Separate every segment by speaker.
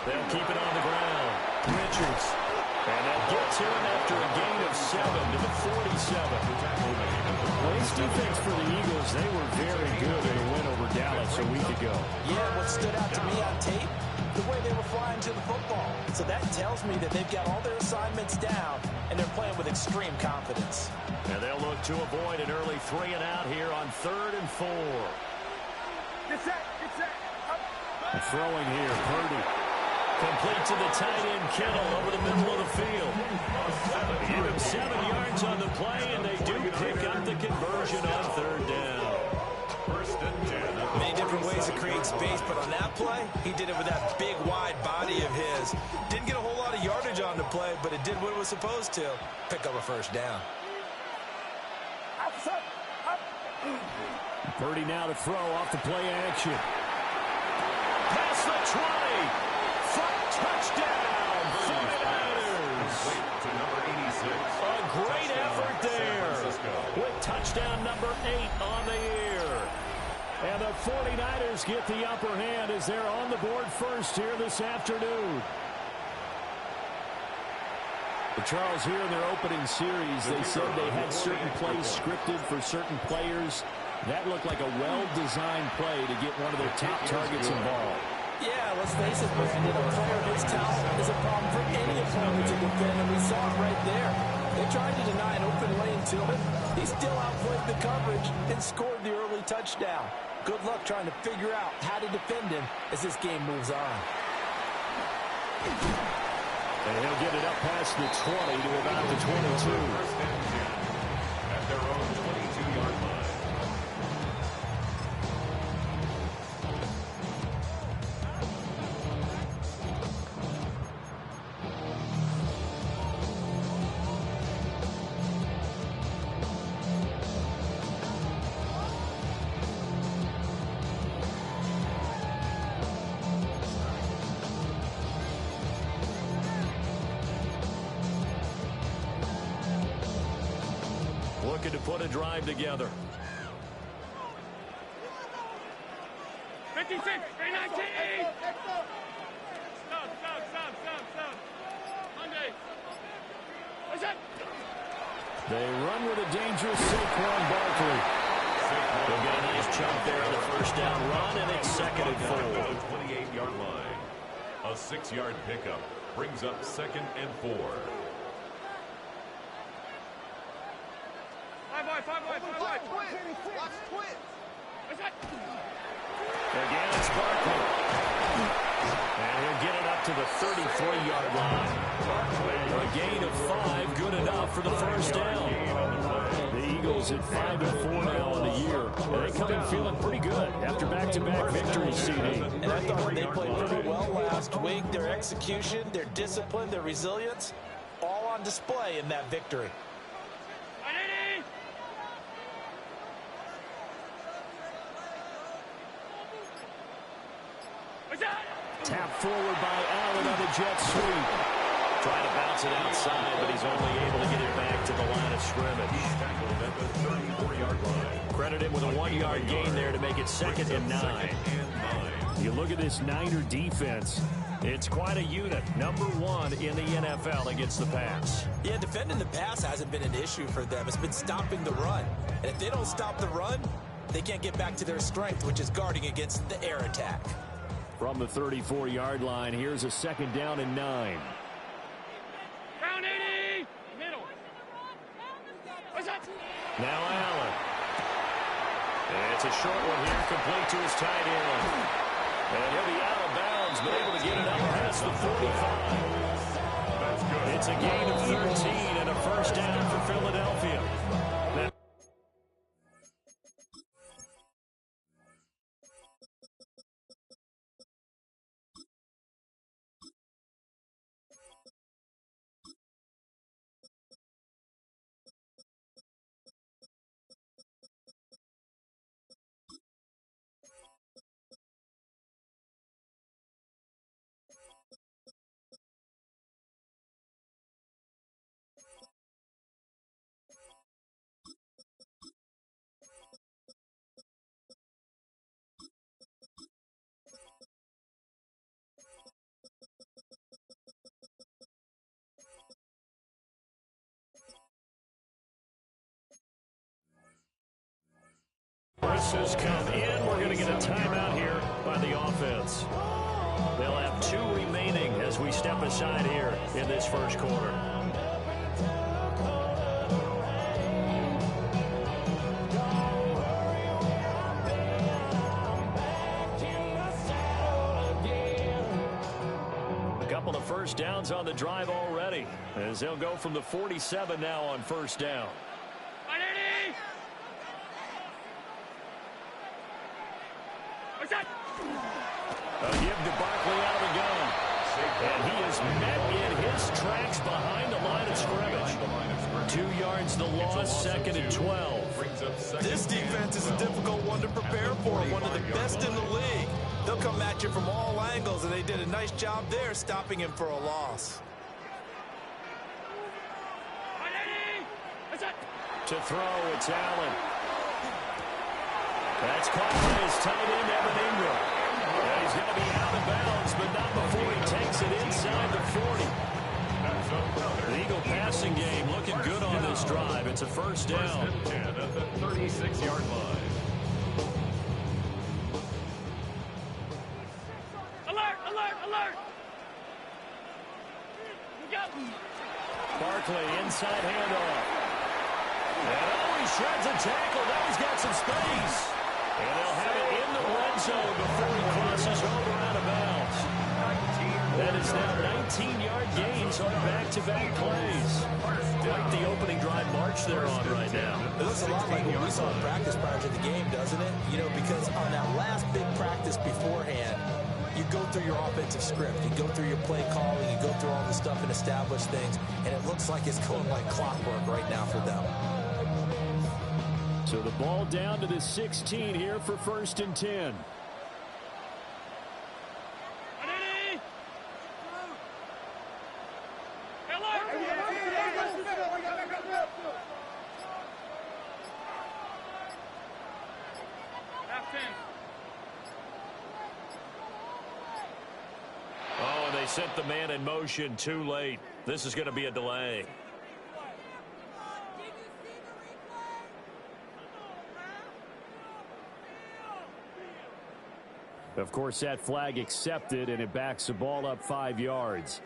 Speaker 1: They'll keep it on the ground. Richards. And they'll get to him after a gain of 7 to the 47. Well, this defense for the Eagles, they were very good in a win over Dallas a week ago.
Speaker 2: Yeah, what stood out to me on tape, the way they were flying to the football. So that tells me that they've got all their assignments down, and they're playing with extreme confidence.
Speaker 1: And they'll look to avoid an early 3 and out here on 3rd and 4.
Speaker 3: Get set.
Speaker 1: Throwing here, Purdy. Complete to the tight end, Kittle, over the middle of the field. Give him 7 yards on the play, and they do pick up the conversion on 3rd down.
Speaker 2: Many different ways to create space, but on that play, he did it with that big, wide body of his. Didn't get a whole lot of yardage on the play, but it did what it was supposed to. Pick up a 1st down.
Speaker 1: Purdy now to throw off the play action. Past the 20. Touchdown, 49ers. A great effort there with touchdown number 8 on the year. And the 49ers get the upper hand as they're on the board first here this afternoon. Charles, here in their opening series, they said they had certain plays scripted for certain players. That looked like a well-designed play to get one of their top targets involved.
Speaker 2: Yeah, let's face it, Brandon, a player of his talent is a problem for any opponent to defend, and we saw it right there. They tried to deny an open lane to him. He still outplayed the coverage and scored the early touchdown. Good luck trying to figure out how to defend him as this game moves on.
Speaker 1: And he'll get it up past the 20 to about the 22.
Speaker 4: At their own 22-yard line.
Speaker 1: Looking to put a drive together.
Speaker 3: 56, 319. Stop. Monday. What's up?
Speaker 1: They run with a dangerous Saquon Barkley. They'll get a nice chunk there on the 1st down run, and it's 2nd and 4.
Speaker 4: The 28-yard line. A 6-yard pickup brings up 2nd and 4.
Speaker 3: Five boy.
Speaker 5: Watch twins.
Speaker 1: Again, it's Barkley. And he'll get it up to the 33-yard line. A gain of 5, good enough for the 1st down. The Eagles at 5-4 now on the year. And they come in feeling pretty good after back-to-back victories, CD.
Speaker 2: And I thought they played pretty well last week. Their execution, their discipline, their resilience, all on display in that victory.
Speaker 1: Tap forward by Allen on the jet sweep. Trying to bounce it outside, but he's only able to get it back to the line of scrimmage. Credit him with a 1-yard gain there to make it 2nd and 9. You look at this Niner defense. It's quite a unit. Number 1 in the NFL against the pass.
Speaker 2: Yeah, defending the pass hasn't been an issue for them. It's been stopping the run. And if they don't stop the run, they can't get back to their strength, which is guarding against the air attack.
Speaker 1: From the 34-yard line, here's a 2nd down and 9.
Speaker 3: Down 80. Middle. What's up?
Speaker 1: Now Allen. And it's a short one here, complete to his tight end. And he'll be out of bounds, but able to get it up past the 45. It's a gain of 13 and a 1st down for Philadelphia. crosses come in. We're going to get a timeout here by the offense. They'll have 2 remaining as we step aside here in this first quarter. A couple of first downs on the drive already, as they'll go from the 47 now on first down. A give to Barkley out of the gun. And he is met in his tracks behind the line of scrimmage. 2 yards the loss, second and 12.
Speaker 2: This defense is a difficult one to prepare for, one of the best in the league. They'll come at you from all angles, and they did a nice job there stopping him for a loss.
Speaker 1: To throw, it's Allen. That's caught by his tight end, Evan Ingram. And he's going to be out of bounds, but not before he takes it inside the 40. The Eagle passing game looking good on this drive. It's a first down.
Speaker 4: First and 10 at the 36-yard line.
Speaker 3: Alert, alert, alert.
Speaker 1: Barkley, inside handoff. And he shreds a tackle. Now he's got some space. And they'll have it in the red zone before he crosses over out of bounds. That is now 19-yard gains on back-to-back plays. Quite the opening drive march they're on right now.
Speaker 2: It looks a lot like what we saw in practice prior to the game, doesn't it? You know, because on that last big practice beforehand, you go through your offensive script. You go through your play calling. You go through all the stuff and establish things. And it looks like it's going like clockwork right now for them.
Speaker 1: So the ball down to the 16 here for first and 10. Oh, and they sent the man in motion too late. This is going to be a delay. Of course, that flag accepted, and it backs the ball up 5 yards.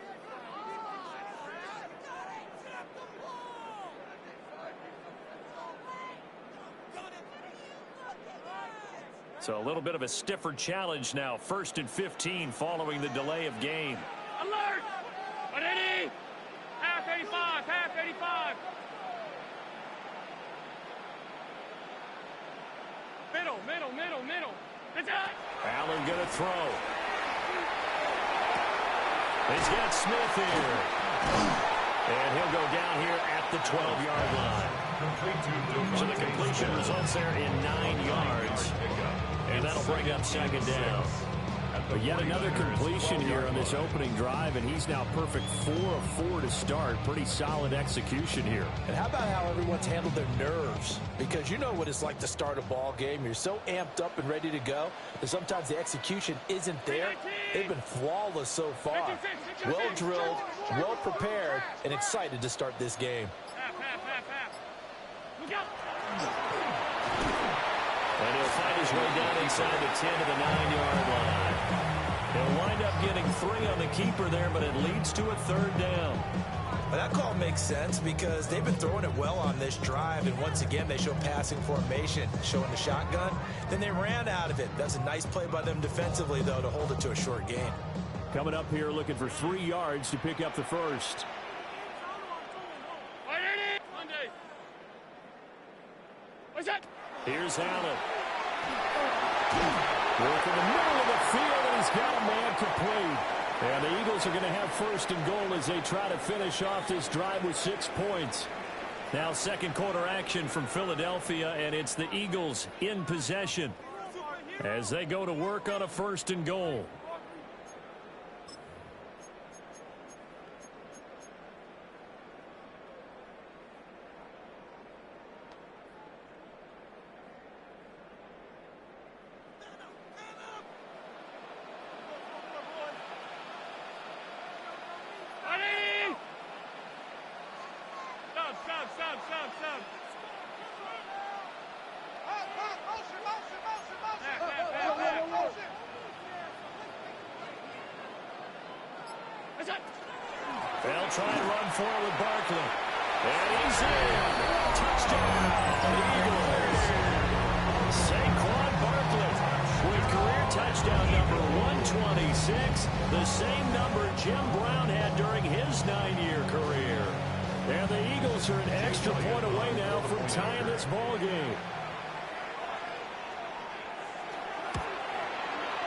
Speaker 1: So a little bit of a stiffer challenge now. First and 15 following the delay of game.
Speaker 3: Alert! Ready? Half 85, half 85. Middle, middle, middle, middle. That's it.
Speaker 1: Allen going to throw. He's got Smith here. And he'll go down here at the 12-yard line. So the completion results there in 9 yards. And that'll bring up second down. But yet another completion here on this opening drive, and he's now perfect 4 of 4 to start. Pretty solid execution here.
Speaker 2: And how about how everyone's handled their nerves? Because you know what it's like to start a ball game. You're so amped up and ready to go that sometimes the execution isn't there. They've been flawless so far. Well drilled, well prepared, and excited to start this game.
Speaker 3: Look out.
Speaker 1: And he'll find his way down inside the 10 to the 9-yard line. He'll wind up getting 3 on the keeper there, but it leads to a third down.
Speaker 2: Well, that call makes sense because they've been throwing it well on this drive, and once again they show passing formation, showing the shotgun. Then they ran out of it. That's a nice play by them defensively, though, to hold it to a short gain.
Speaker 1: Coming up here looking for 3 yards to pick up the first.
Speaker 3: What's that?
Speaker 1: Here's Allen. Work in the middle of the field, and he's got a man complete. And the Eagles are going to have first and goal as they try to finish off this drive with 6 points. Now second quarter action from Philadelphia, and it's the Eagles in possession as they go to work on a first and goal.
Speaker 3: Stop.
Speaker 1: They'll try and run for it with Barkley. And he's in. Touchdown, Eagles. Saquon Barkley with career touchdown number 126, the same number Jim Brown had during his 9-year career. And the Eagles are an extra point away now from tying this ball game.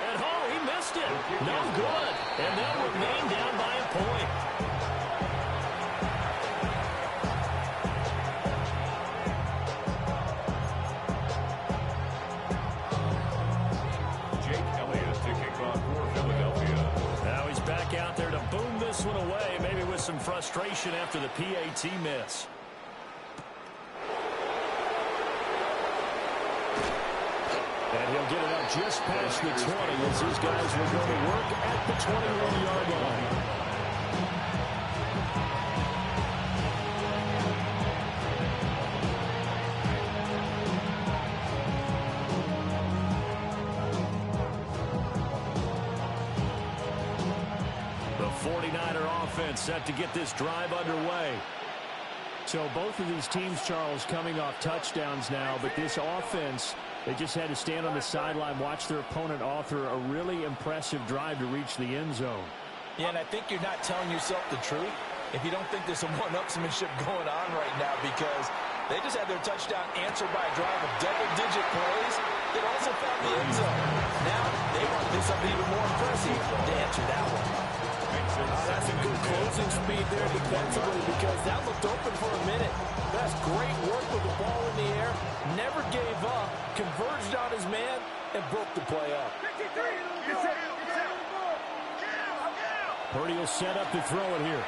Speaker 1: And oh, he missed it. No good. And they'll remain down by a point. Out there to boom this one away, maybe with some frustration after the PAT miss. And he'll get it up just past the 20 as his guys will go to work at the 21-yard line. Set to get this drive underway.
Speaker 6: So both of these teams, Charles, coming off touchdowns now, but this offense, they just had to stand on the sideline, watch their opponent author a really impressive drive to reach the end zone.
Speaker 2: Yeah, and I think you're not telling yourself the truth if you don't think there's some one-upsmanship going on right now, because they just had their touchdown answered by a drive of double-digit plays that also found the end zone. Now they want to do something even more impressive to answer that one. That's a good closing speed there defensively, because that looked open for a minute. That's great work with the ball in the air. Never gave up, converged on his man, and broke the play up.
Speaker 1: Purdy will set up to throw it here.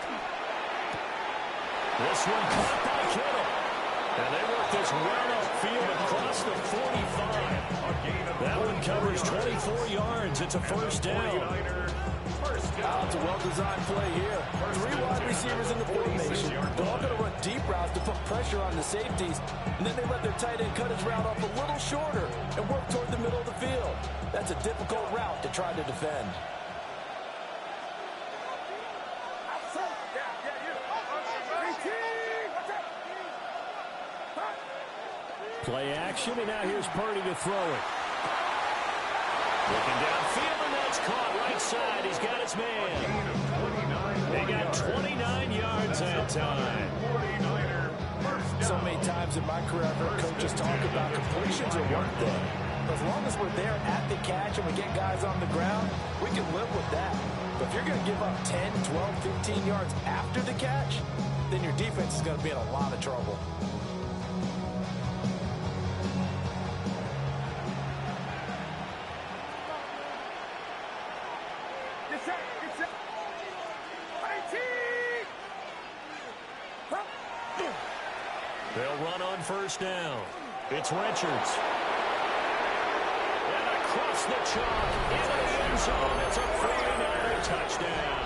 Speaker 1: This one caught by Kittle. And they work this well upfield across the 45. That one covers 24 yards. It's a first down.
Speaker 2: It's a well-designed play here. 3 wide receivers in the formation. They're all going to run deep routes to put pressure on the safeties. And then they let their tight end cut his route off a little shorter and work toward the middle of the field. That's a difficult route to try to defend.
Speaker 1: Play action, and now here's Purdy to throw it. Looking downfield, and that's caught right side. He's got his man. They got 29 yards that time.
Speaker 2: So many times in my career, I've heard coaches talk about completions are one thing. As long as we're there at the catch and we get guys on the ground, we can live with that. But if you're going to give up 10, 12, 15 yards after the catch, then your defense is going to be in a lot of trouble.
Speaker 1: They'll run on first down. It's Richards. And across the chalk, into the end zone. It's a 49er touchdown.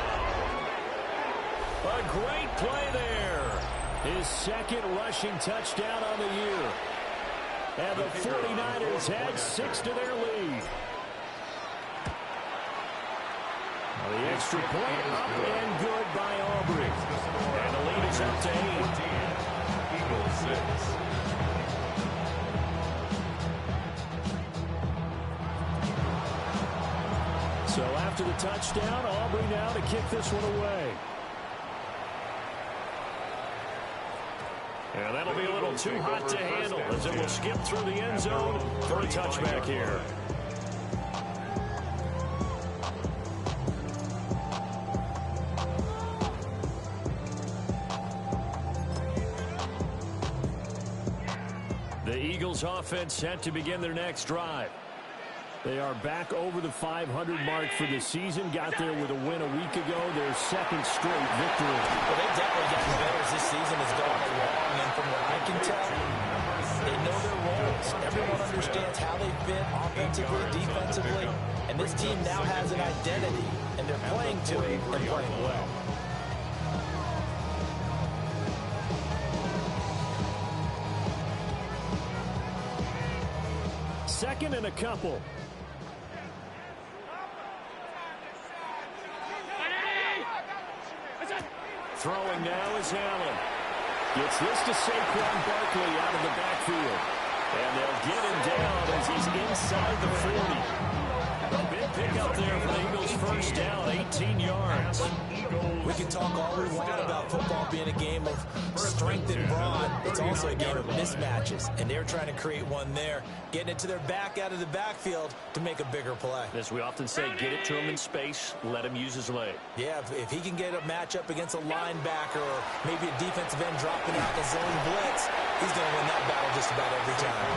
Speaker 1: A great play there. His second rushing touchdown on the year. And the 49ers had 6 to their lead. The extra point up and good by Aubrey. And the lead is up to 8. Eagles 6. So after the touchdown, Aubrey now to kick this one away. And that'll be a little too hot to handle as it will skip through the end zone for a touchback here. The Eagles offense set to begin their next drive. They are back over the 500 mark for the season. Got there with a win a week ago. Their second straight victory.
Speaker 2: Well, they've definitely gotten better as this season has gone along. And from what I can tell, they know their roles. Everyone understands how they fit offensively, defensively. And this team now has an identity. And they're playing to it and playing well.
Speaker 1: Second and a couple. Throwing now is Allen. Gets this to Saquon Barkley out of the backfield. And they'll get him down as he's inside the 40. A big pickup there for the Eagles. First down, 18 yards.
Speaker 2: We can talk all we want about football being a game of strength and brawn. It's also a game of mismatches, and they're trying to create one there, getting it to their back out of the backfield to make a bigger play.
Speaker 6: As we often say, get it to him in space, let him use his leg.
Speaker 2: Yeah, if he can get a matchup against a linebacker or maybe a defensive end dropping out the zone blitz, he's going to win that battle just about every time.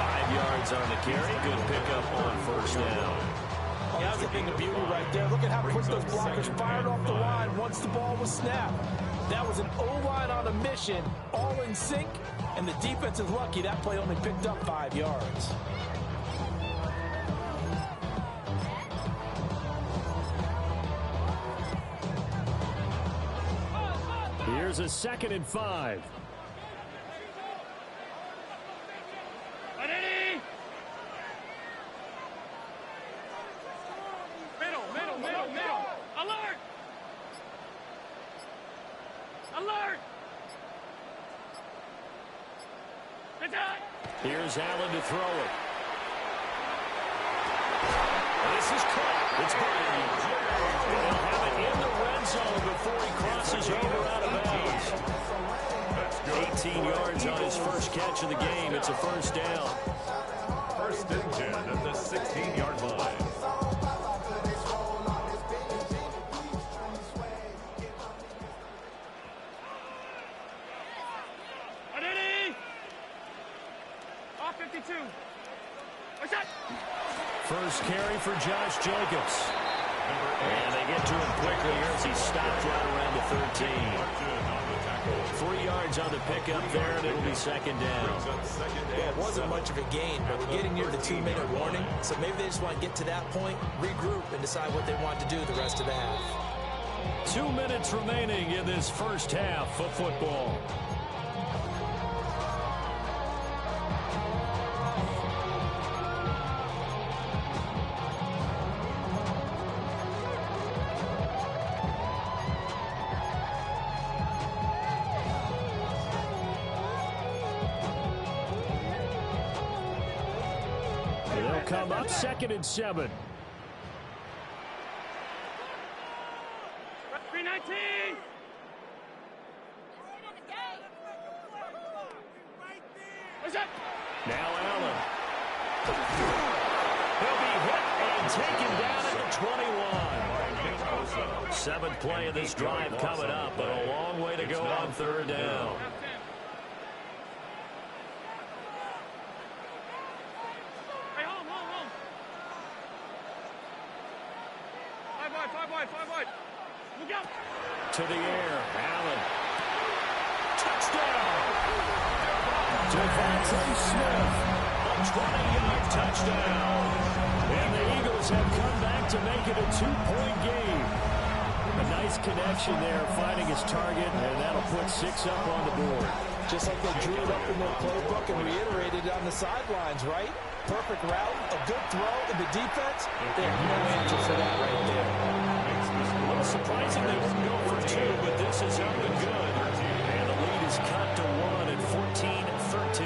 Speaker 1: 5 yards on the carry. Good pickup on first down.
Speaker 2: That was a thing of beauty right there. Look at how quick those blockers fired off the line once the ball was snapped. That was an O-line on a mission, all in sync, and the defense is lucky that play only picked up 5 yards.
Speaker 6: Here's a 2nd and 5.
Speaker 3: Middle. Alert! Alert!
Speaker 1: Here's Allen to throw it. This is caught. It's Brady. They'll have it in the red zone before he crosses over out of bounds. 18 yards on his first catch of the game. It's a first down.
Speaker 4: 1st and 10 at the 16-yard line.
Speaker 1: First carry for Josh Jacobs. And they get to him quickly here as he stopped right around the 13. 3 yards on the pickup there, and it'll be 2nd down.
Speaker 2: Yeah, it wasn't much of a gain, but we're getting near the 2-minute warning, so maybe they just want to get to that point, regroup, and decide what they want to do the rest of the half.
Speaker 1: 2 minutes remaining in this first half of football.
Speaker 6: Come up 2nd and 7.
Speaker 3: 319. What's that?
Speaker 1: Now Allen. He'll be hit and taken down at the 21. 7th play of this drive coming up, but a long way to go on 3rd down. To the air, Allen. Touchdown! Devontae Smith, a 20-yard touchdown. And the Eagles have come back to make it a 2-point game. A nice connection there, finding his target, and that'll put 6 up on the board.
Speaker 2: Just like they drew it up in their playbook and reiterated it on the sidelines, right? Perfect route, a good throw, and the defense, they have no answer for that right there.
Speaker 1: A little surprising they wouldn't go for 2, but this is up and good. And the lead is cut to 1 at 14-13.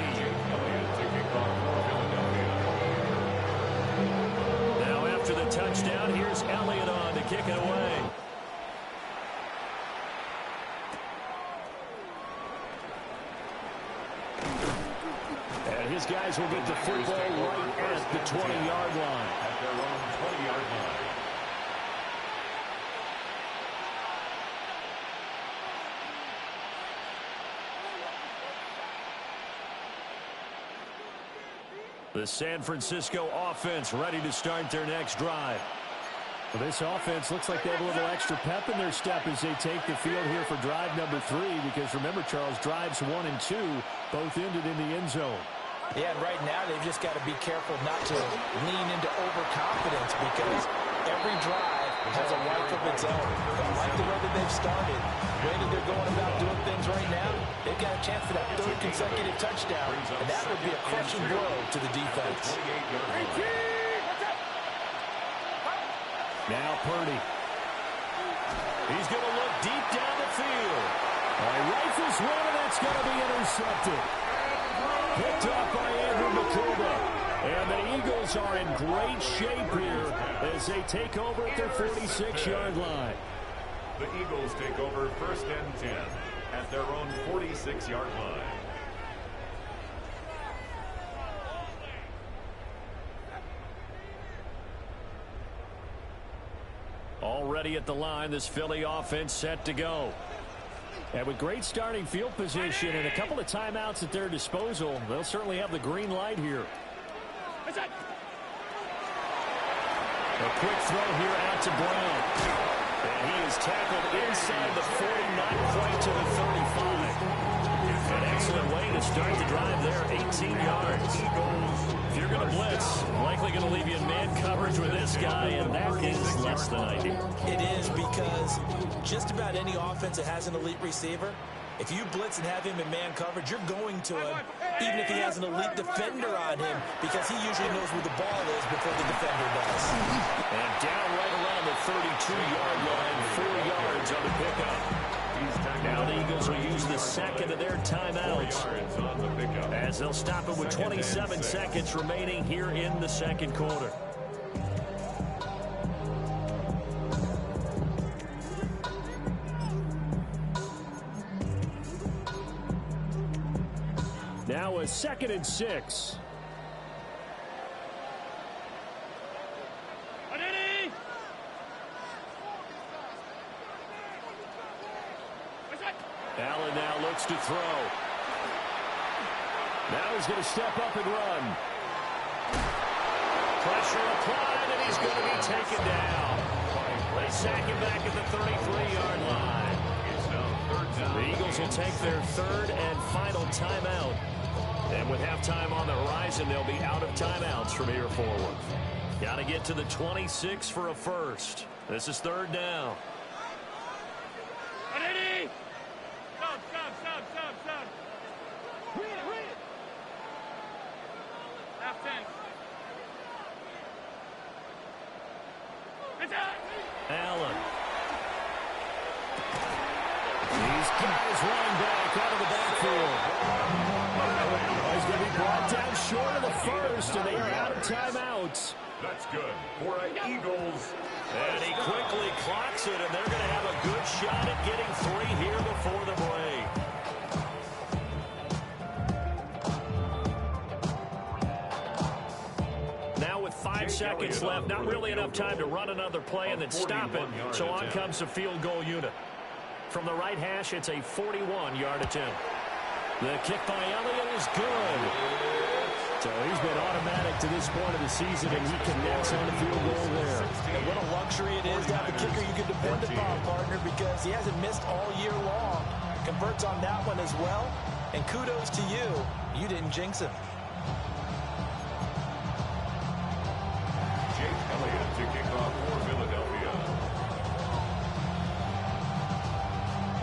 Speaker 1: Now after the touchdown, here's Elliott on to kick it away. And his guys will get the football right at the 20-yard line.
Speaker 4: At their own 20-yard line.
Speaker 1: The San Francisco offense ready to start their next drive.
Speaker 6: Well, this offense looks like they have a little extra pep in their step as they take the field here for drive number 3, because remember, Charles, drives 1 and 2 both ended in the end zone.
Speaker 2: Yeah, and right now they've just got to be careful not to lean into overconfidence, because every drive has a life of its own. But like the way that they've started, the way that they're going about doing things right now, they've got a chance for that 3rd consecutive touchdown, and that would be a crushing blow to the defense.
Speaker 1: Now Purdy. He's going to look deep down the field. Rifles one, and that's going to be intercepted. Picked off by Andrew McCullough. And the Eagles are in great shape here as they take over at their 46-yard line.
Speaker 4: The Eagles take over 1st and 10 at their own 46-yard line.
Speaker 1: Already at the line, this Philly offense set to go. And with great starting field position and a couple of timeouts at their disposal, they'll certainly have the green light here. A quick throw here out to Brown. And he is tackled inside the 40, not quite to the 35. An excellent way to start the drive there, 18 yards. If you're going to blitz, likely going to leave you in man coverage with this guy, and that is less than ideal.
Speaker 2: It is, because just about any offense that has an elite receiver, if you blitz and have him in man coverage, you're going to him, even if he has an elite defender on him, because he usually knows where the ball is before the defender does.
Speaker 1: And down right around the 32-yard line, 4 yards on the pickup. Now the Eagles will use the second of their timeouts as they'll stop it with 27 seconds remaining here in the second quarter. Now a 2nd and 6. Allen now looks to throw. Now he's going to step up and run. Pressure applied, and he's going to be taken down. They sack him back at the 33-yard line. The Eagles will take their 3rd and final timeout. And with halftime on the horizon, they'll be out of timeouts from here forward. Got to get to the 26 for a first. This is 3rd down. Allen. These guys running back out of the backfield. He's going to be brought down short of the first, and they are out of timeouts.
Speaker 4: That's good for the Eagles.
Speaker 1: And he quickly clocks it, and they're going to have a good shot at getting 3 here before the break. Now with 5 seconds left, not really enough time to run another play and then stop it, so on comes the field goal unit. From the right hash, it's a 41-yard attempt. The kick by Elliott is good. So he's been automatic to this point of the season, and he connects on the field goal there.
Speaker 2: And what a luxury it is to have a kicker you can depend upon, partner, because he hasn't missed all year long. Converts on that one as well, and kudos to you. You didn't jinx him.
Speaker 4: Jake Elliott to kick off for Philadelphia.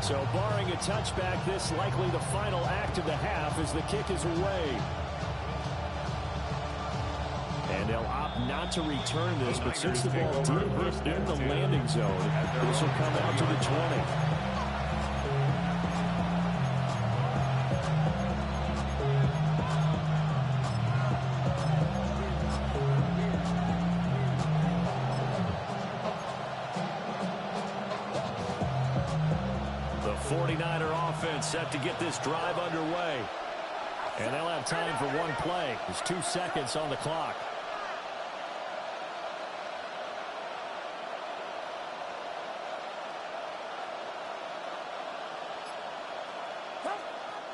Speaker 1: So barring a touchback, this likely the final act of the half as the kick is away. And they'll opt not to return this, but since the ball did hit in the landing zone, this will come out to the 20. The 49er offense set to get this drive underway. And they'll have time for one play. There's 2 seconds on the clock.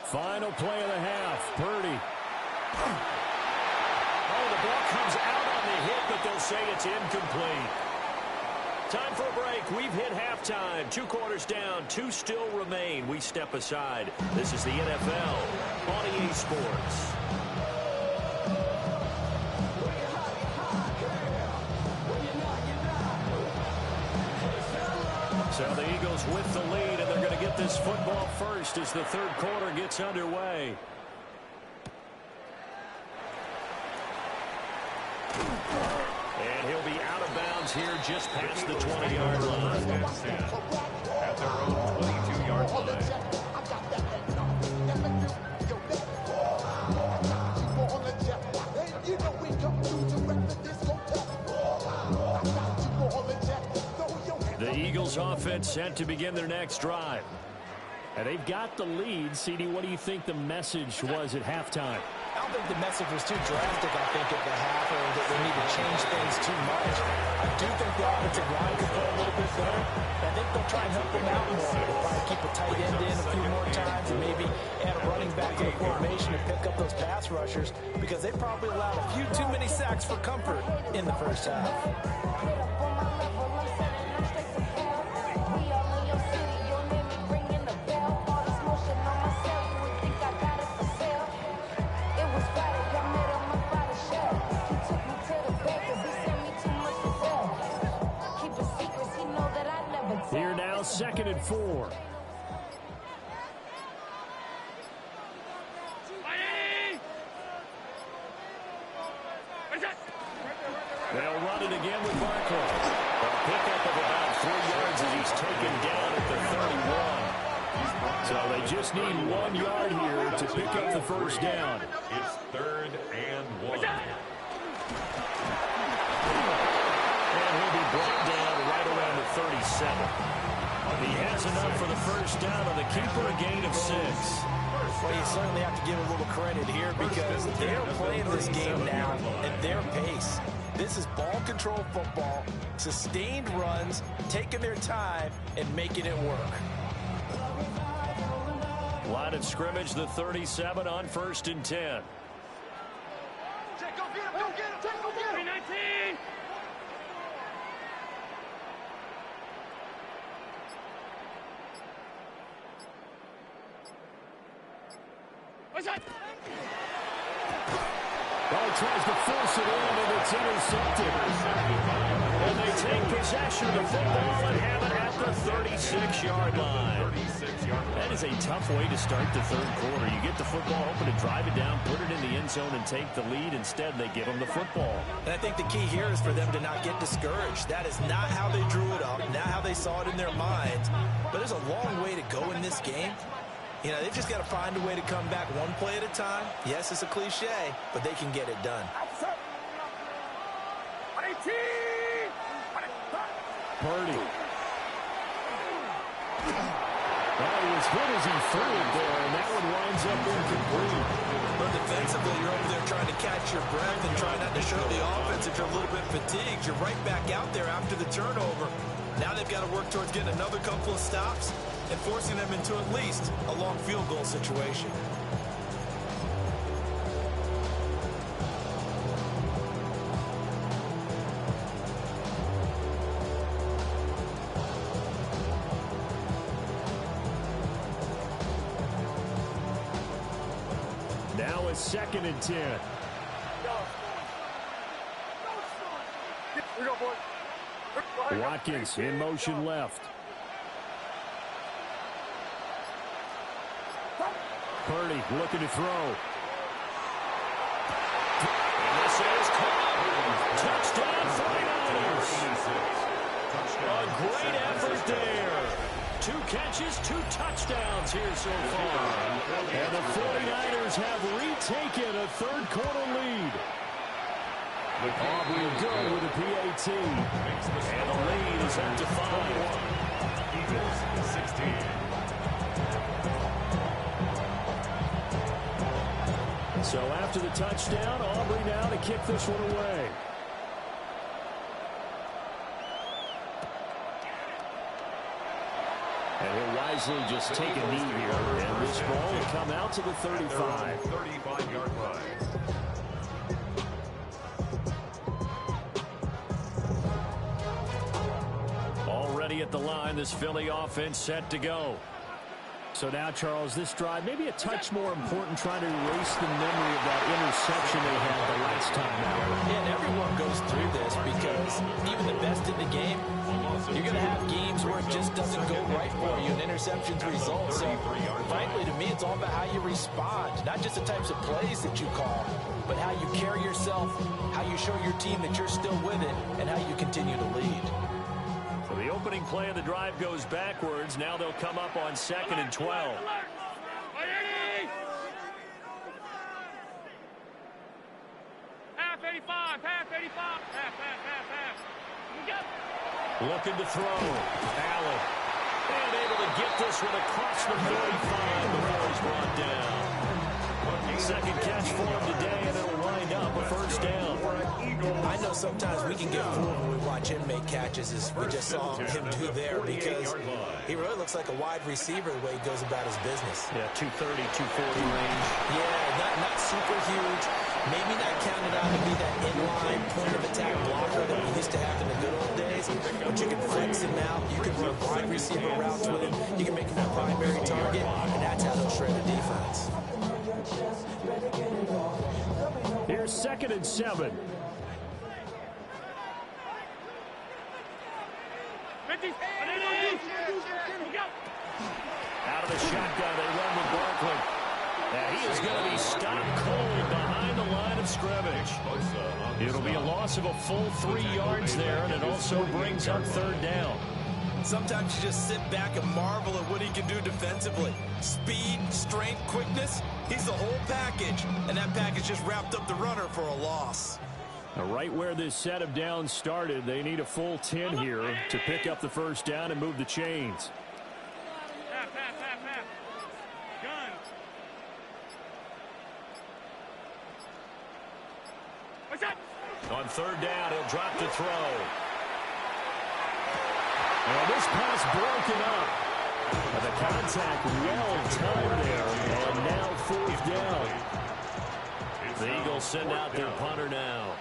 Speaker 1: Final play of the half. Purdy. Oh, the ball comes out on the hit, but they'll say it's incomplete. Time for a break. We've hit halftime. 2 quarters down. 2 still remain. We step aside. This is the NFL on EA Sports. So the Eagles with the lead, and they're going to get this football first as the 3rd quarter gets underway. And he'll be out of bounds downs here just past the 20-yard line.
Speaker 4: At their own 22-yard line.
Speaker 1: The Eagles offense set to begin their next drive.
Speaker 6: And they've got the lead. CD, what do you think the message was at halftime?
Speaker 2: I don't think the message was too drastic, I think, at the half, or that they need to change things too much. I do think the offensive line could play a little bit better. I think they'll try and help them out more. They'll probably keep a tight end in a few more times and maybe add a running back to the formation to pick up those pass rushers, because they probably allowed a few too many sacks for comfort in the first half.
Speaker 6: Here now, 2nd and 4.
Speaker 1: They'll run it again with Barkley. A pickup of about 3 yards as he's taken down at the 31. So they just need 1 yard here to pick up the first down.
Speaker 4: It's 3rd and 1.
Speaker 1: And he'll be brought down right around the 37. He has enough for the first down on the keeper, a gain of 6.
Speaker 2: Well, you certainly have to give a little credit here, because they're playing this game now at their pace. This is ball control football, sustained runs, taking their time and making it work.
Speaker 1: Line of scrimmage, the 37 on 1st and 10.
Speaker 5: Jack, go get him, go get him, Jack, go get him.
Speaker 3: 19. What's that?
Speaker 6: Well, he tries to force it in, and it's intercepted.
Speaker 1: And they take possession of the football and have it at the 36-yard line. That is a tough way to start the third quarter. You get the football open to drive it down, put it in the end zone, and take the lead. Instead, they give them the football.
Speaker 2: And I think the key here is for them to not get discouraged. That is not how they drew it up, not how they saw it in their minds. But there's a long way to go in this game. You know, they've just got to find a way to come back one play at a time. Yes, it's a cliche, but they can get it done.
Speaker 6: Purdy. Well, he was hit as he threw it there, and that one winds up incomplete.
Speaker 2: But defensively, you're over there trying to catch your breath and trying not to show the offense that you're a little bit fatigued. You're right back out there after the turnover. Now they've got to work towards getting another couple of stops and forcing them into at least a long field goal situation.
Speaker 6: Now it's 2nd and 10.
Speaker 3: We go, boy.
Speaker 6: Watkins in motion left. Purdy looking to throw.
Speaker 1: And this is caught. Touchdown 49ers. A great effort there. 2 catches, 2 touchdowns here so far. And the 49ers have retaken a third quarter lead. Aubrey good with a PAT. And the lead is up to 5.
Speaker 4: Eagles 16.
Speaker 6: So after the touchdown, Aubrey now to kick this one away. And he'll wisely just take a knee here. And this ball will come out to the 35.
Speaker 4: 35-yard line.
Speaker 1: Already at the line, this Philly offense set to go.
Speaker 6: So now, Charles, this drive maybe a touch more important, trying to erase the memory of that interception they had the last time out.
Speaker 2: And everyone goes through this because even the best in the game, you're going to have games where it just doesn't go right for you and interceptions result. So, frankly, to me, it's all about how you respond, not just the types of plays that you call, but how you carry yourself, how you show your team that you're still with it, and how you continue to lead.
Speaker 1: So the opening play of the drive goes backwards. Now they'll come up on 2nd and 12.
Speaker 3: Half 85, half 85, half.
Speaker 1: Looking to throw. Allen. And able to get this one across the 45 before he's brought down. Second catch for him today, and it'll wind up a first down.
Speaker 2: I know sometimes we can get fooled when we watch him make catches, as we just saw him do there, because he really looks like a wide receiver the way he goes about his business.
Speaker 1: Yeah, 230, 240 range.
Speaker 2: Yeah, not super huge. Maybe not counted out to be that inline point of attack blocker that we used to have in the good old days, but you can flex him out. You can run wide receiver routes with him. You can make him a primary target, and that's how they'll shred the defense.
Speaker 6: Here's 2nd and 7.
Speaker 3: 50.
Speaker 1: Out of the shotgun, they run with Barkley. Now he is going to be stopped cold behind the line of scrimmage. It'll be a loss of a full 3 yards there, and it also brings up 3rd down.
Speaker 2: Sometimes you just sit back and marvel at what he can do defensively. Speed, strength, quickness, he's the whole package. And that package just wrapped up the runner for a loss.
Speaker 6: Now, right where this set of downs started, they need a full 10 here to pick up the first down and move the chains.
Speaker 3: Half. Gun. What's that?
Speaker 1: On 3rd down, he'll drop to throw. And this pass broken up. And the contact well timed there. And now 4th down. The Eagles send out their punter now.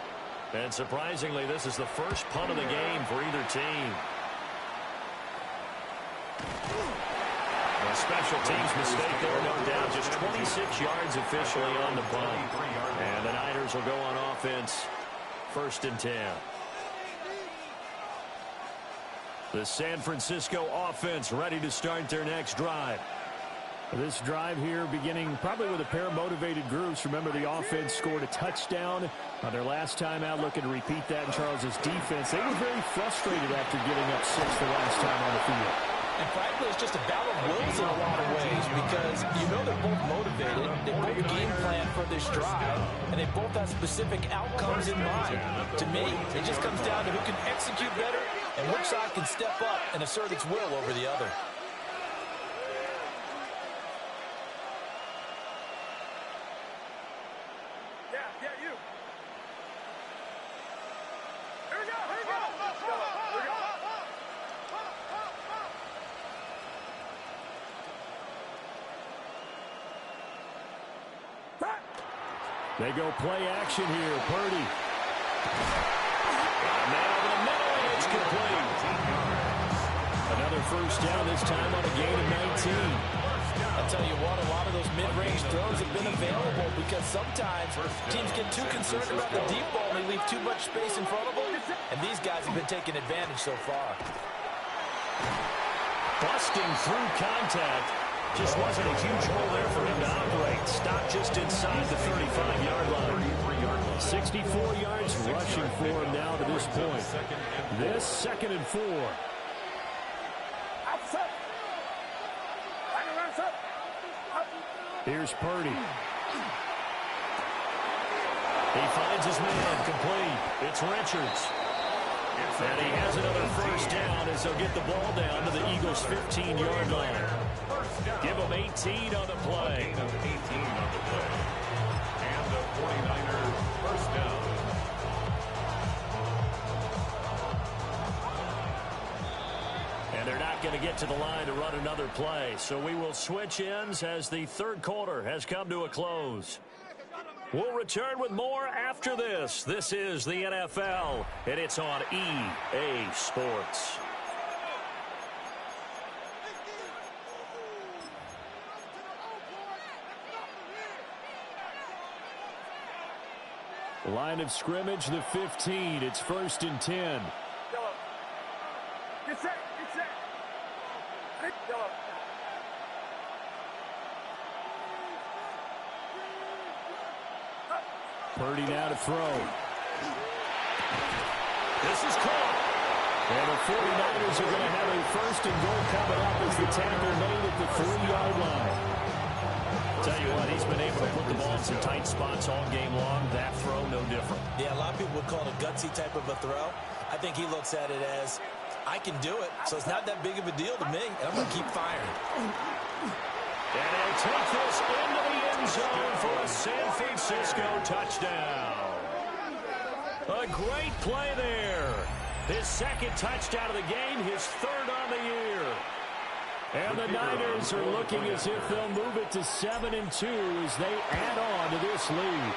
Speaker 1: And surprisingly, this is the first punt of the game for either team. A special teams mistake there, no doubt. Just 26 yards officially on the punt. And the Niners will go on offense. 1st and 10. The San Francisco offense ready to start their next drive.
Speaker 6: This drive here beginning probably with a pair of motivated groups. Remember, the offense scored a touchdown on their last time out, looking to repeat that in Charles's defense. They were very frustrated after giving up 6 the last time on the field.
Speaker 2: And frankly, it's just a battle of wills in a lot of ways, because you know they're both motivated, they both game plan for this drive, and they both have specific outcomes in mind. To me, it just comes down to who can execute better and which side can step up and assert its will over the other.
Speaker 3: Yeah, you. Here we go.
Speaker 6: They go play action here. Purdy.
Speaker 1: Now over the middle, and it's complete.
Speaker 6: Another first down, this time on a gain of 19.
Speaker 2: I'll tell you what, a lot of those mid-range throws have been available, because sometimes teams get too concerned about the deep ball and they leave too much space in front of them, and these guys have been taking advantage so far.
Speaker 1: Busting through contact. Just wasn't a huge hole there for him to operate. Stopped just inside the 35-yard line.
Speaker 6: 64 yards rushing for him now to this point. This 2nd and 4. Here's Purdy.
Speaker 1: He finds his man complete. It's Richards. And he has another first down as they'll get the ball down to the Eagles' 15-yard line. Give them 18 on the play.
Speaker 4: And the 49ers first down.
Speaker 1: And they're not going to get to the line to run another play. So we will switch ends as the 3rd quarter has come to a close. We'll return with more after this. This is the NFL, and it's on EA Sports.
Speaker 6: Line of scrimmage, the 15. It's 1st and 10.
Speaker 3: Yellow. Get set. Get set. Yellow.
Speaker 6: Purdy now to throw. This is caught. And the 49ers are going to have a 1st and goal coming up as the tackle made at the 3-yard line. Tell you what, he's been able to put the ball in some tight spots all game long. That throw, no different.
Speaker 2: Yeah, a lot of people would call it a gutsy type of a throw. I think he looks at it as, I can do it, so it's not that big of a deal to me, and I'm going to keep firing.
Speaker 6: And he'll take this into the end zone for a San Francisco touchdown. A great play there. His 2nd touchdown of the game, his 3rd on the year. And the Niners are looking as if they'll move it to 7-2 as they add on to this lead.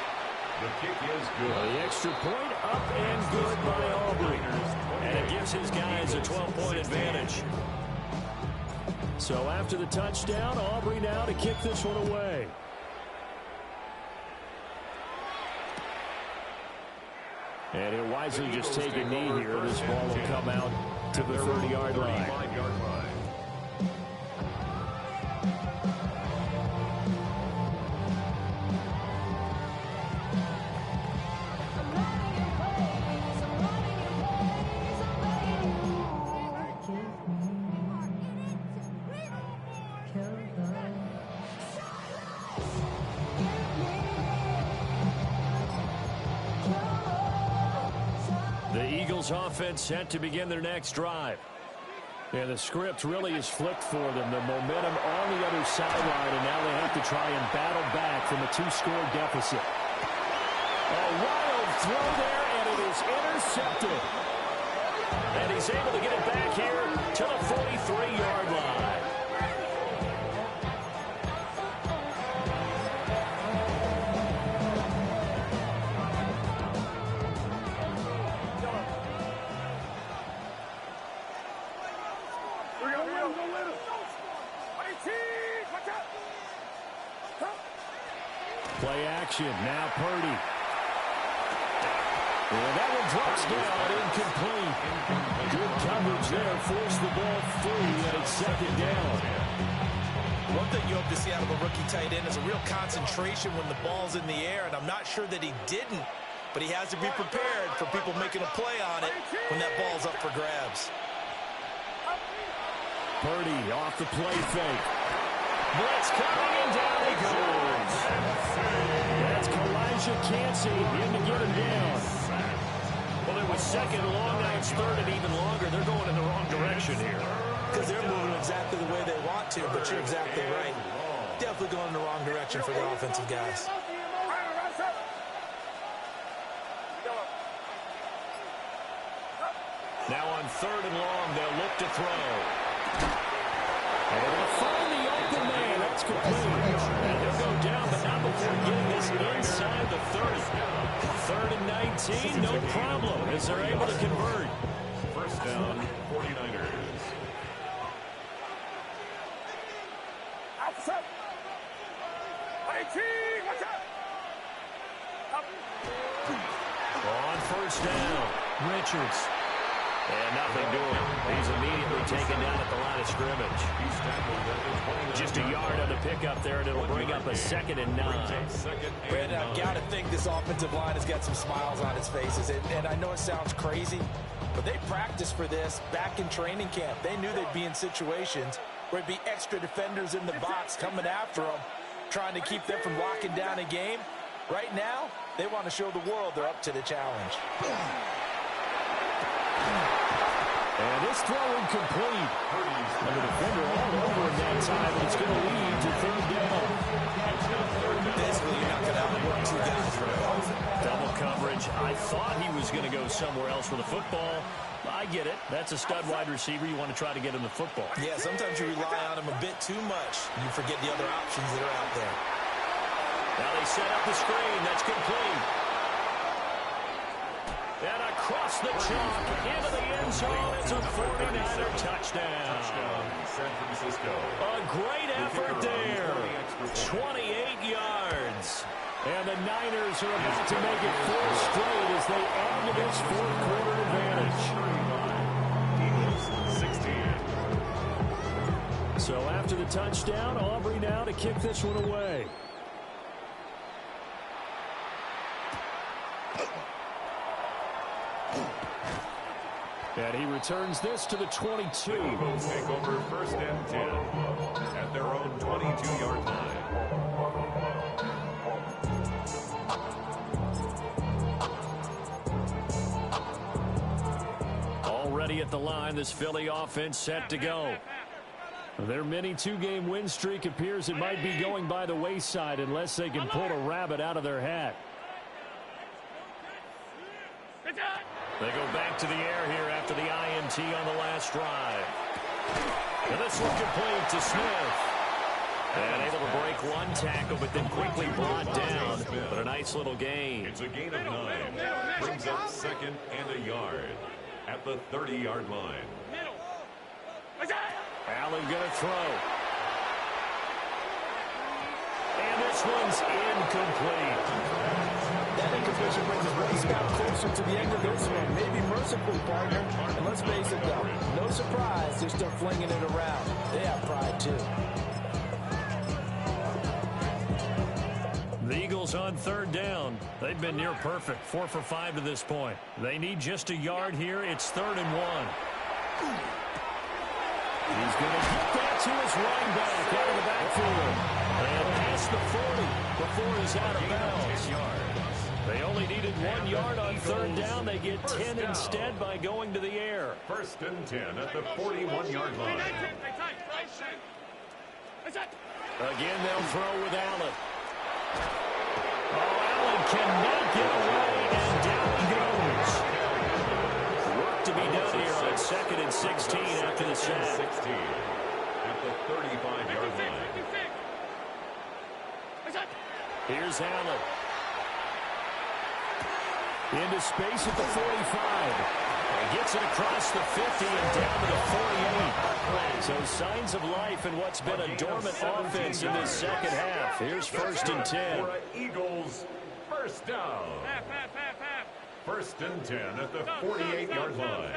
Speaker 4: The kick is good.
Speaker 6: The extra point up and good by Aubrey. And it gives his guys a 12-point advantage. So after the touchdown, Aubrey now to kick this one away. And he'll wisely just take a knee here. This ball will come out to the 30-yard line. Offense set to begin their next drive. And the script really is flipped for them. The momentum on the other sideline, and now they have to try and battle back from a 2-score deficit. A wild throw there, and it is intercepted. And he's able to get it back here to the 43-yard line. Play action. Now Purdy. And that one drops down, incomplete. Good coverage there. Forced the ball free, and it's 2nd down.
Speaker 2: One thing you hope to see out of a rookie tight end is a real concentration when the ball's in the air, and I'm not sure that he didn't, but he has to be prepared for people making a play on it when that ball's up for grabs.
Speaker 6: Purdy off the play fake. Blitz coming, and down he goes. That's Kalijah Cansey in to get him down. Well, it was 2nd long, now it's 3rd and even longer. They're going in the wrong direction here.
Speaker 2: Because they're moving exactly the way they want to, but you're exactly right. Definitely going in the wrong direction for the offensive guys.
Speaker 6: Now on 3rd and long, they'll look to throw. And they'll find the open man. That's complete. And they'll go down, but not before getting this inside the 30. 3rd and 19, no problem, as they're able to convert.
Speaker 4: 1st down, 49ers.
Speaker 6: On 1st down, Richards. And nothing doing. He's immediately taken down at the line of scrimmage. Just a yard on the pickup there, and it'll bring up a 2nd and 9.
Speaker 2: Brandon, I've got to think this offensive line has got some smiles on its faces. And I know it sounds crazy, but they practiced for this back in training camp. They knew they'd be in situations where it'd be extra defenders in the box coming after them, trying to keep them from locking down a game. Right now, they want to show the world they're up to the challenge.
Speaker 6: And this throw incomplete. And the defender all over him that time, and it's going to lead to 3rd down.
Speaker 2: Basically, you're not going to outwork 2 guys very often.
Speaker 6: Double coverage. I thought he was going to go somewhere else with the football. I get it. That's a stud wide receiver. You want to try to get him the football.
Speaker 2: Yeah, sometimes you rely on him a bit too much. You forget the other options that are out there.
Speaker 6: Now they set up the screen. That's complete. And across the chalk into the end zone. It's a 49er touchdown.
Speaker 4: San Francisco.
Speaker 6: A great effort there. 28 yards. And the Niners are about to make it 4 straight as they add to this fourth-quarter advantage.
Speaker 4: Eagles 16.
Speaker 6: So after the touchdown, Aubrey now to kick this one away. And he returns this to the 22.
Speaker 4: The Eagles take over 1st and 10 at their own 22-yard line.
Speaker 6: Already at the line, this Philly offense set to go. Their mini 2-game win streak appears it might be going by the wayside unless they can pull a rabbit out of their hat. They go back to the air here after the INT on the last drive. And this one complete to Smith. And able to break one tackle, but then quickly brought down. But a nice little gain.
Speaker 4: It's a gain of 9. Brings up 2nd and a yard at the 30-yard line.
Speaker 6: Allen going to throw. And this one's incomplete.
Speaker 2: That incompletion brings the race back closer to the end of this one. Maybe merciful, partner. And let's face it, though, no surprise they're still flinging it around. They have pride, too.
Speaker 6: The Eagles on 3rd down. They've been near perfect, 4 for 5 to this point. They need just a yard here. It's 3rd and 1. He's going to get that to his running back out of the backfield. And past the 40 before he's out of bounds. They only needed 1 yard on 3rd down. They get 10 instead by going to the air.
Speaker 4: 1st and 10 at the 41-yard line.
Speaker 6: Again, they'll throw with Allen. Oh, Allen cannot get away, and down he goes. Work to be done here on 2nd and 16 after the sack.
Speaker 4: 16 at the 35-yard line.
Speaker 6: Here's Allen. Into space at the 45. And gets it across the 50 and down to the 48. So signs of life in what's been a dormant offense in this second half. Here's 1st and 10.
Speaker 4: For Eagles, 1st down. 1st and 10 at the 48-yard line.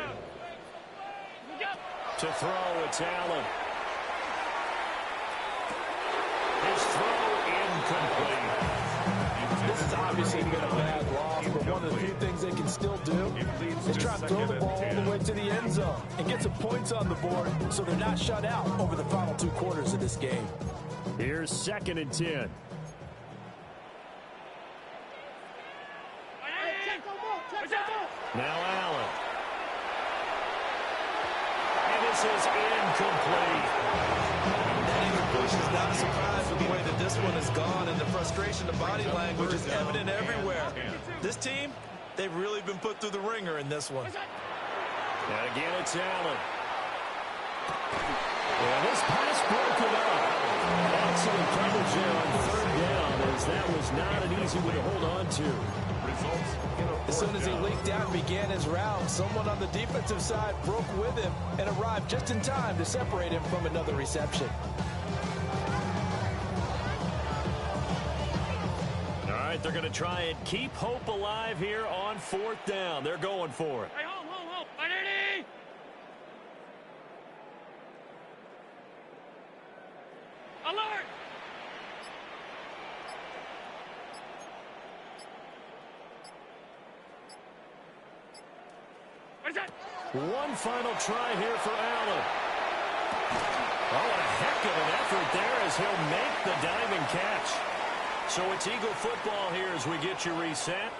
Speaker 6: To throw, it's Allen. His throw incomplete.
Speaker 2: This is obviously been a bad loss, but one of the few things they can still do is try to throw the ball all the way to the end zone and get some points on the board so they're not shut out over the final 2 quarters of this game.
Speaker 6: Here's 2nd and 10. Now Allen. And this is incomplete.
Speaker 7: That incompletion is not a surprise with the way that this one has gone, and the frustration, the body language is evident everywhere. This team, they've really been put through the ringer in this one.
Speaker 6: And again, it's Allen. And this pass broken up. Excellent coverage there on 3rd down, as that was not an easy one to hold on to.
Speaker 2: As soon as he leaked out and began his route, someone on the defensive side broke with him and arrived just in time to separate him from another reception.
Speaker 6: All right, they're going to try and keep hope alive here on 4th down. They're going for it.
Speaker 5: Hey, home. Ready? Alert!
Speaker 6: One final try here for Allen. Oh, what a heck of an effort there as he'll make the diving catch. So it's Eagle football here as we get you reset.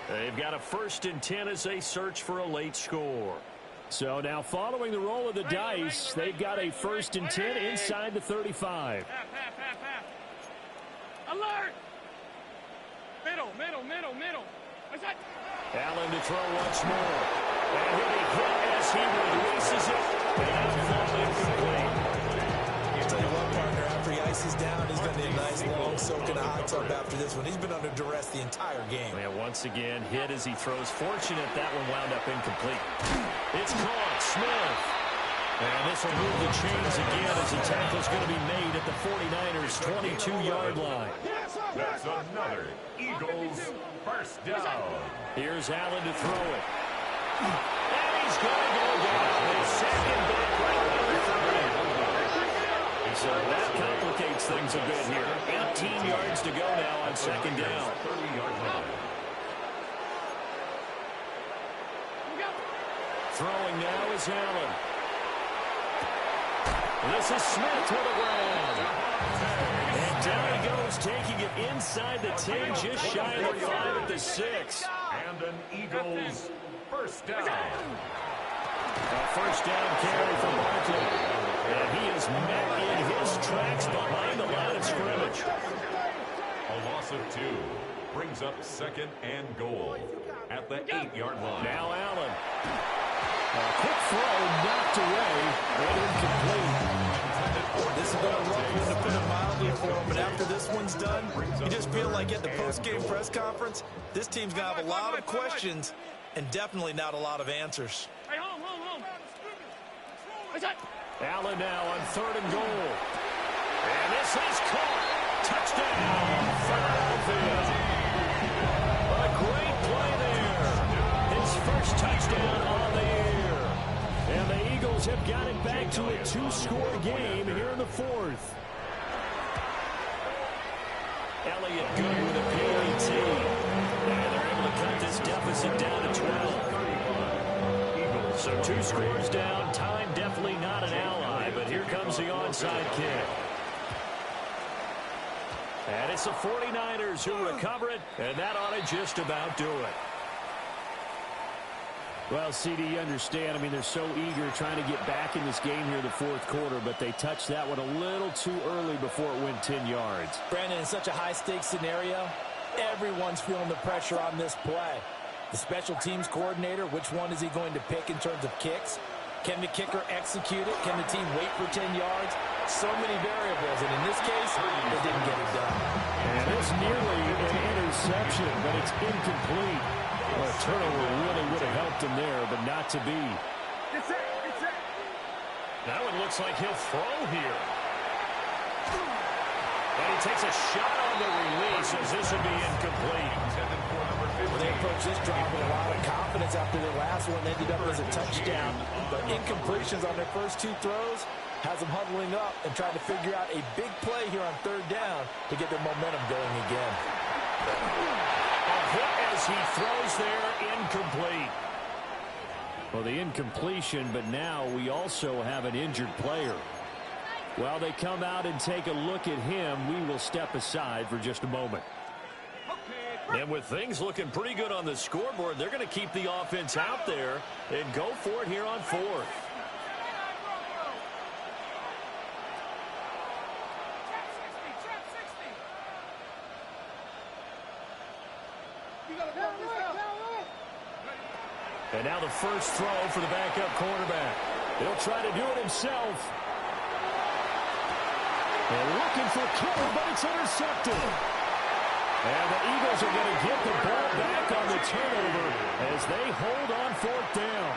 Speaker 6: They've got a 1st and 10 as they search for a late score. So now following the roll of the dice, they've got a 1st and 10 inside the 35.
Speaker 5: Alert! Middle.
Speaker 6: Allen to throw once more. And he'll be hit as he releases it. And outfall incomplete.
Speaker 7: I'll tell you what, partner, after he ices down, he's going to need a nice long soak in a hot tub after this one. He's been under duress the entire game.
Speaker 6: And once again, hit as he throws. Fortunate that one wound up incomplete. It's caught. Smith. And this will move the chains again as the tackle's going to be made at the 49ers' 22-yard line.
Speaker 3: Yes, sir.
Speaker 4: That's another Eagles first down.
Speaker 1: Here's Allen to throw it. And he's going to go down. His second back right around the 30. So that complicates things a bit here. 18 yards to go now on second down.
Speaker 4: 30-yard line.
Speaker 1: Throwing now is Allen. This is Smith with a grab. And down he goes, taking it inside the 10, just shy of the 5 at the 6.
Speaker 4: And an Eagles first down.
Speaker 1: A first down carry for Barkley. And he is met in his tracks behind the line of scrimmage.
Speaker 4: A loss of 2 brings up second and goal at the 8-yard line.
Speaker 1: Now Allen. A quick throw knocked away and incomplete.
Speaker 7: This is going to rough one, to put it mildly, for him, but after this one's done, you just feel like at the post-game press conference, this team's going to have a lot of questions and definitely not a lot of answers.
Speaker 3: Hey, hold on.
Speaker 1: Allen now on 3rd and goal. And this is caught. Touchdown, Philadelphia. A great play there. His first touchdown on the year. And the Eagles have got it back to a 2-score game here in the 4th. Elliott good with a PAT. And they're able to cut this deficit down to 12. So 2 scores down. Time definitely not an ally, but here comes the onside kick. And it's the 49ers who recover it, and that ought to just about do it.
Speaker 6: Well, CD, you understand. I mean, they're so eager trying to get back in this game here in the 4th quarter, but they touched that one a little too early before it went 10 yards.
Speaker 2: Brandon, in such a high-stakes scenario, everyone's feeling the pressure on this play. The special teams coordinator, which one is he going to pick in terms of kicks? Can the kicker execute it? Can the team wait for 10 yards? So many variables, and in this case, they didn't get it done.
Speaker 6: And it's nearly an interception, but it's incomplete. Well, a turnover really would have helped him there, but not to be.
Speaker 3: It's it.
Speaker 1: Now it looks like he'll throw here. And he takes a shot on the release as this will be incomplete.
Speaker 2: Well, they approached this drive with a lot of confidence after their last one ended up as a touchdown. But incompletions on their first 2 throws has them huddling up and trying to figure out a big play here on 3rd down to get their momentum going again.
Speaker 1: A hit as he throws there, incomplete.
Speaker 6: Well, the incompletion, but now we also have an injured player. While they come out and take a look at him, we will step aside for just a moment.
Speaker 1: And with things looking pretty good on the scoreboard, they're going to keep the offense out there and go for it here on 4th. And now the first throw for the backup quarterback. He'll try to do it himself.
Speaker 6: They're looking for cover, but it's intercepted. And the Eagles are going to get the ball back on the turnover as they hold on 4th down.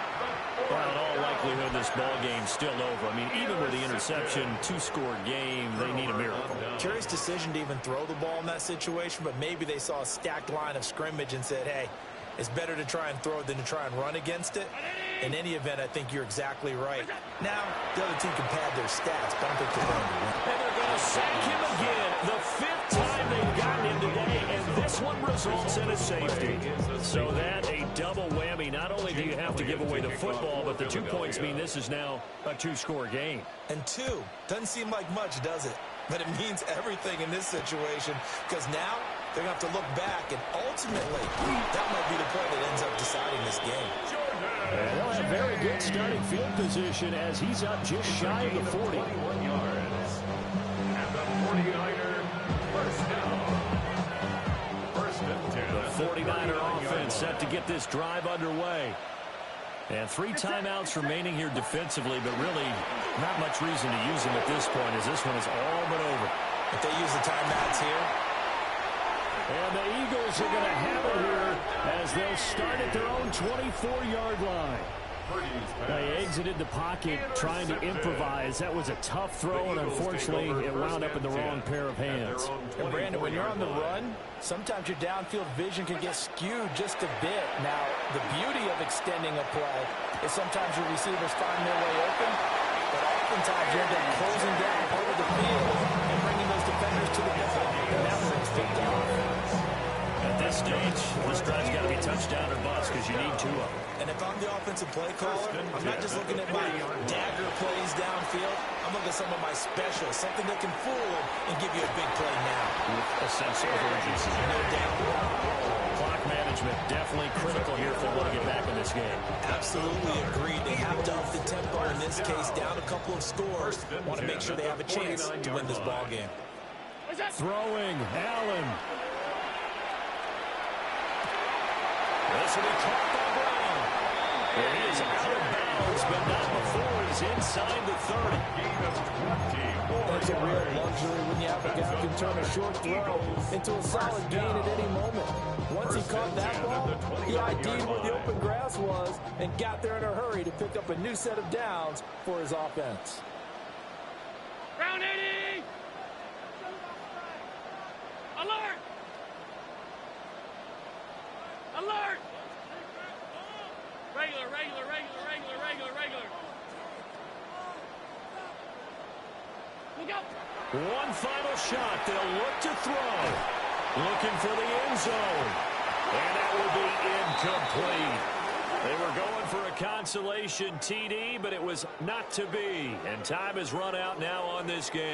Speaker 1: Well, in all likelihood, this ball game's still over. I mean, even with the interception, 2-score game, they need a miracle.
Speaker 7: Curious decision to even throw the ball in that situation, but maybe they saw a stacked line of scrimmage and said, hey, it's better to try and throw it than to try and run against it. In any event, I think you're exactly right. Now, the other team can pad their stats, but I don't think they're going to win.
Speaker 1: And they're going to sack him again. The 5th time they've gotten him today, and this one results in a safety. So that a double whammy. Not only do you have to give away the football, but the 2 points mean this is now a 2-score game.
Speaker 7: And 2 doesn't seem like much, does it? But it means everything in this situation, because now they're going to have to look back, and ultimately, that might be the play that ends up deciding this game.
Speaker 6: And they'll have very good starting field position as he's up just shy of the 40.
Speaker 4: 41 yards. And the 49er first down. 1st and 10.
Speaker 1: The 49er offense set to get this drive underway. And 3 timeouts remaining here defensively, but really not much reason to use them at this point as this one is all but over.
Speaker 7: If they use the timeouts here.
Speaker 6: And the Eagles are going to have it here as they'll start at their own 24-yard line. They exited the pocket trying to improvise. That was a tough throw, and unfortunately, it wound up in the wrong pair of hands.
Speaker 2: And Brandon, when you're on the run, sometimes your downfield vision can get skewed just a bit. Now, the beauty of extending a play is sometimes your receivers find their way open, but oftentimes you end up closing down part of the field and bringing those defenders to the ball. And that one's picked off.
Speaker 6: At this stage, this drive's got to be touchdown or bust because you need two of them.
Speaker 7: And if I'm the offensive play caller, I'm not just looking at my dagger plays downfield. I'm looking at some of my specials, something that can fool them and give you a big play now.
Speaker 1: With a sense of urgency.
Speaker 7: No doubt.
Speaker 6: Clock management definitely critical here if they want to get back in this game.
Speaker 7: Absolutely agreed. They have to up the tempo in this case, down a couple of scores. Want to make sure they have a chance to win this ball game.
Speaker 6: Throwing, Allen.
Speaker 1: This will be caught by Brown. It is out of bounds, but not before he's inside the 30.
Speaker 2: That's a real luxury when you have a guy who can turn a short throw into a solid gain at any moment. Once he caught that ball, he ID'd where the open grass was and got there in a hurry to pick up a new set of downs for his offense.
Speaker 3: Round 80! Alert! Alert! Regular, regular, regular, regular, regular, regular. Look out!
Speaker 1: One final shot. They'll look to throw. Looking for the end zone. And that will be incomplete. They were going for a consolation TD, but it was not to be. And time has run out now on this game.